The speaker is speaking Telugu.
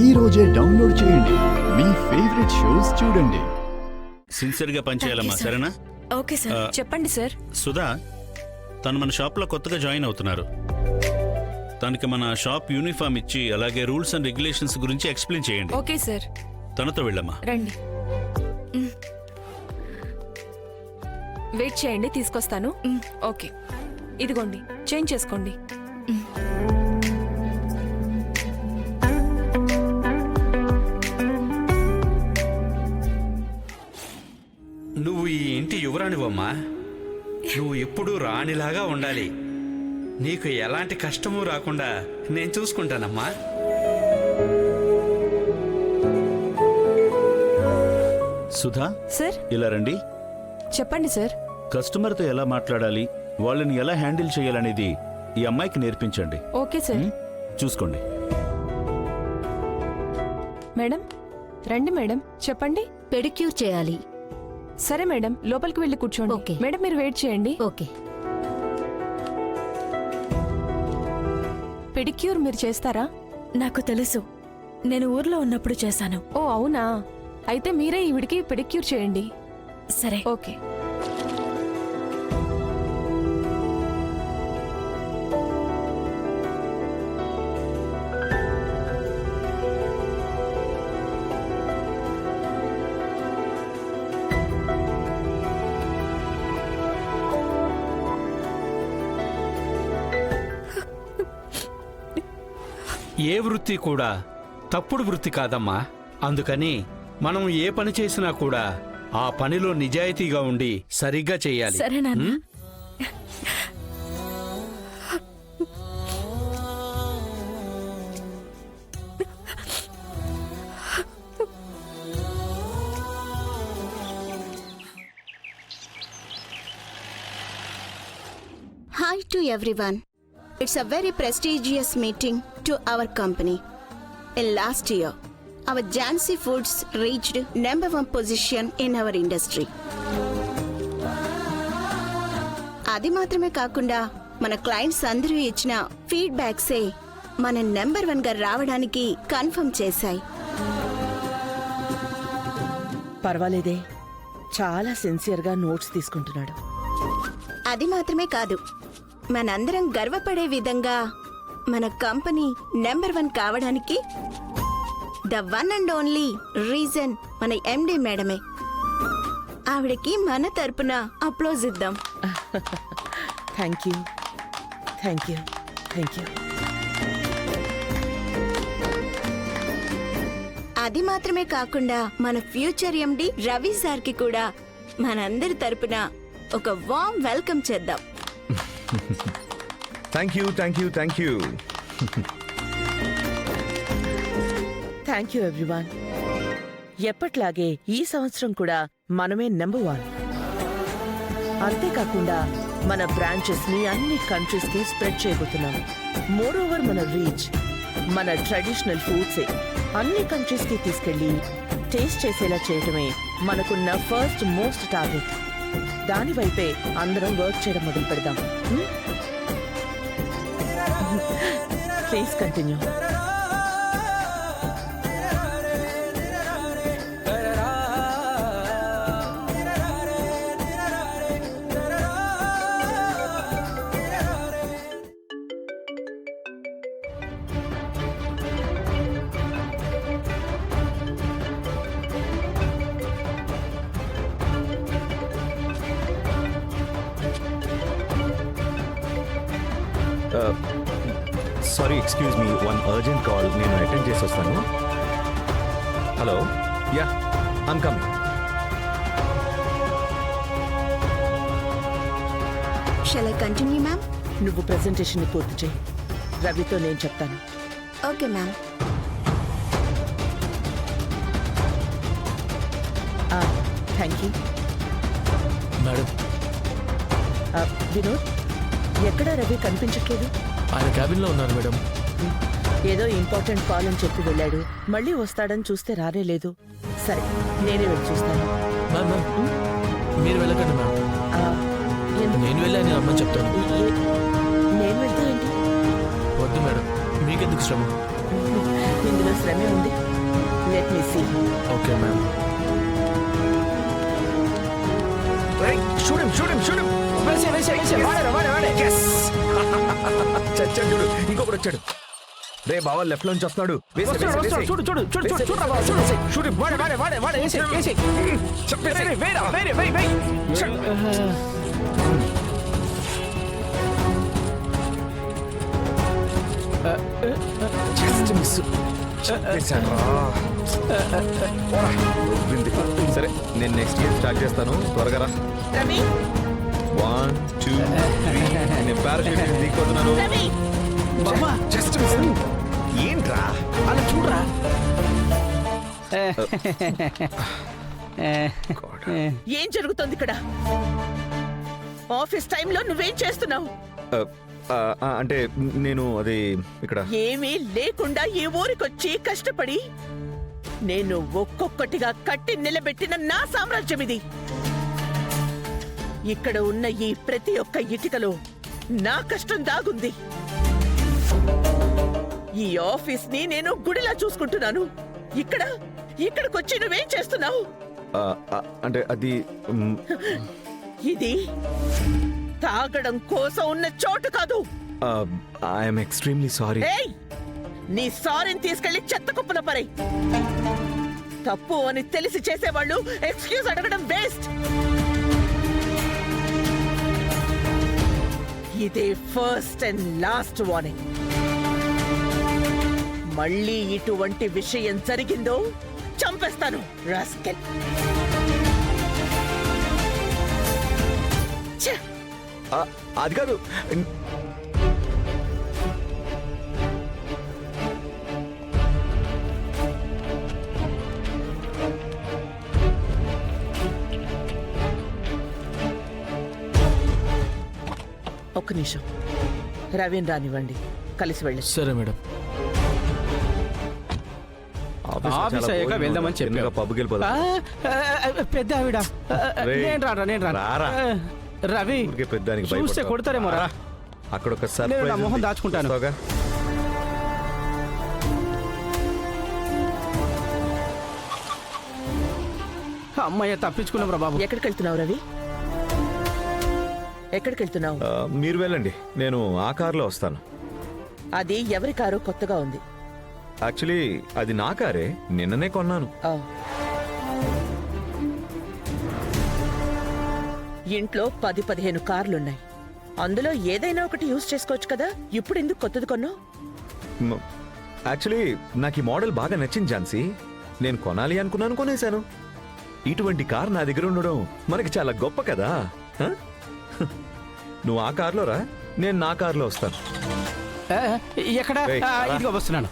ఈ రోజే డౌన్లోడ్ చేయండి. మీ ఫేవరెట్ షోస్ చూడండి. సిన్సియర్గా పనిచేయాలమ్మా, సరేనా? Okay sir. చెప్పండి సార్. సుధా, తను మన షాప్లో కొత్తగా జాయిన్ అవుతున్నారు. తనకి మన షాప్ యూనిఫామ్ ఇచ్చి అలాగే రూల్స్ అండ్ రెగ్యులేషన్స్ గురించి ఎక్స్ప్లెయిన్ చేయండి. Okay sir. తనతో వెళ్ళమ్మా. రండి. వెయిట్ చేయండి, తీసుకొస్తాను. ఓకే, ఇదిగోండి, చేంజ్ చేసుకోండి. నువ్వు ఈ ఇంటి యువరాణివమ్మా. నువ్వు ఎప్పుడూ రాణిలాగా ఉండాలి. నీకు ఎలాంటి కష్టమూ రాకుండా నేను చూసుకుంటానమ్మా. సుధా సార్. ఇలా రండి. చెప్పండి సార్. కస్టమర్తో ఎలా మాట్లాడాలి, వాళ్ళని ఎలా హ్యాండిల్ చేయాలనేది ఈ అమ్మాయికి నేర్పించండి. Okay sir. చూసుకోండి. మేడం, రండి మేడం, చెప్పండి. పెడిక్యూర్ చేయాలి. సరే మేడం, లోపలికి వెళ్ళి కూర్చోండి. ఓకే. మేడం, మీరు వెయిట్ చేయండి. ఓకే. పెడిక్యూర్ మీరు చేస్తారా? నాకు తెలుసు, నేను ఊర్లో ఉన్నప్పుడు చేశాను. ఓ అవునా, అయితే మీరే ఈవిడికి పెడిక్యూర్ చేయండి. సరే. ఓకే. ఏ వృత్తి కూడా తప్పుడు వృత్తి కాదమ్మా. అందుకని మనం ఏ పని చేసినా కూడా ఆ పనిలో నిజాయితీగా ఉండి సరిగ్గా చేయాలి. సరే నాన్న. Hi to everyone. It's a very prestigious meeting to our company. In last year, our Jansi Foods reached #1 position in our industry. అది మాత్రమే కాకుండా మన క్లయింట్స్ అందరూ ఇచ్చిన ఫీడ్బ్యాక్సే మన #1 గా రావడానికి కన్ఫర్మ్ చేశాయి. పర్వాలేదే, చాలా సిన్సియర్గా నోట్స్ తీసుకుంటున్నాడు. అది మాత్రమే కాదు, మనందరం గర్వపడే విధంగా మన కంపెనీ #1 కావడానికి the one and only reason మన ఎండి మేడమే. ఆవిడకి మన తరపున అప్లోజ్ ఇద్దాం. Thank you, thank you, thank you. అది మాత్రమే కాకుండా మన ఫ్యూచర్ ఎండి రవి సార్కి కూడా మనందరి తరపున ఒక వార్మ్ వెల్కమ్ చేద్దాం. Thank you, thank you, thank you. Thank you everyone. ఎప్పట్లాగే ఈ సంవత్సరం కూడా మనమే #1. అంతేకాకుండా మన బ్రాంచెస్ ని అన్ని కంట్రీస్ కి స్ప్రెడ్ చేయబోతున్నాం. మోర్ ఓవర్ మన రీచ్, మన ట్రెడిషనల్ ఫుడ్సే అన్ని కంట్రీస్ కి తీసుకెళ్లి టేస్ట్ చేసేలా చేయటమే మనకున్న ఫస్ట్ మోస్ట్ టార్గెట్. దాని వైపే అందరం వర్క్ చేయడం మొదలు పెడదాం. Please continue. Sorry, excuse me, one urgent call. నేను అటెండ్ చేసి వస్తాను. Hello, yeah, I'm coming. Shall I continue, ma'am? నువ్వు ప్రెజెంటేషన్ ని పూర్తి చేయి. రవితో నేను చెప్తాను. Okay, ma'am. Thank you madam. Vinod, ఎక్కడా రవి కనిపించట్లేదు? ఆయన క్యాబిన్లో ఉన్నారు మేడం. ఏదో ఇంపార్టెంట్ కాల్ అని చెప్పి వెళ్ళాడు. మళ్ళీ వస్తాడని చూస్తే రానేలేదు. సరే, నేనే వెళ్ళి చూస్తాను. మ్యామ్ మ్యామ్, మీరు వెళ్ళకండి మ్యామ్. నేను వెళ్ళి ఆయన రమ్మని చెప్తాను. నేను వెళ్తే ఏంటి? వద్దు మేడం, మీకెందుకు శ్రమ? ఇందులో శ్రమే ఉంది. Let me see. Okay ma'am. చచ్చాడు చూడు, ఇంకొకటి వచ్చాడు. రే బావా, లెఫ్ట్ లోంచి వస్తున్నాడు. సరే, నేను నెక్స్ట్ గేమ్ స్టార్ట్ చేస్తాను, త్వరగా రా. రవి 1 2 3 నేను పారాషూట్ దిగిపోతున్నాను. Ravi just miss. ఏంట్రా అలా చూడరా. ఏం జరుగుతోంది ఇక్కడ? ఆఫీస్ టైంలో నువ్వేం చేస్తున్నావు? అంటే నేను అది ఇక్కడ ఏమీ లేకుండా ఈ ఊరికొచ్చి కష్టపడి నేను ఒక్కొక్కటిగా కట్టి నిలబెట్టిన నా సామ్రాజ్యం ఇది. ఇక్కడ ఉన్న ఈ ప్రతి ఒక్క ఇటికలో నా కష్టం దాగుంది. ఈ ఆఫీస్ ని నేను గుడిలా చూసుకుంటున్నాను. ఇక్కడికొచ్చి నువ్వేం చేస్తున్నావు? అంటే అది ఇది తాగడం కోసం ఉన్న చోటు కాదు. I'm extremely sorry. ఏయ్, నీ సారీని తీసుకెళ్లి చెత్త కుప్పల పరై. తప్పు అని తెలిసి చేసేవాళ్ళు ఎక్స్క్యూజ్ అడగడం వేస్ట్. ఇదే ఫస్ట్ అండ్ లాస్ట్ వార్నింగ్. మళ్ళీ ఇటువంటి విషయం జరిగిందో చంపేస్తాను, రాస్కెల్. ఛే! అది కాదు. ఒక్క నిమిషం, రవీన్ రానివ్వండి, కలిసి వెళ్ళి. సరే మేడం. ఆఫీస్ అయ్యాక వెళ్దామని చెప్పావు. పబ్కి వెళ్ళిపోదా? పెద్ద ఆవిడ. రేయ్, నేను రారా. రవి ఊరికే పెద్దానికి చూస్తే భయపడతావు. కొడతారేమో రా. అక్కడ ఒక నేను నా సర్ప్రైజ్ మొహం ఉంది. దాచుకుంటాను. చూస్తావుగా? అమ్మాయి తప్పించుకున్నాం రా బాబు. ఎక్కడికి వెళ్తున్నావు రవి? ఎక్కడికి వెళ్తున్నావు? మీరు వెళ్ళండి, నేను ఆ కారులో వస్తాను. అది ఎవరి కారు? కొత్తగా ఉంది. యాక్చువల్లీ అది నా కారే, నిన్ననే కొన్నాను. ఆ. ఇంట్లో 10-15 కార్లున్నాయి. అందులో ఏదైనా ఒకటి యూజ్ చేసుకోవచ్చు కదా. ఇప్పుడు ఎందుకు కొత్తది కొన్నావు? యాక్చువల్లీ నాకు ఈ మోడల్ బాగా నచ్చింది ఝాన్సీ. నేను కొనాలి అనుకున్నాను, కొనేశాను. ఇటువంటి కార్ నా దగ్గర ఉండడం మనకి చాలా గొప్ప కదా. హ? నువ్వు ఆ కార్లో రా, నేను నా కార్లో వస్తాను. ఎక్కడ? రేయ్, రా. ఇదిగో వస్తున్నాను.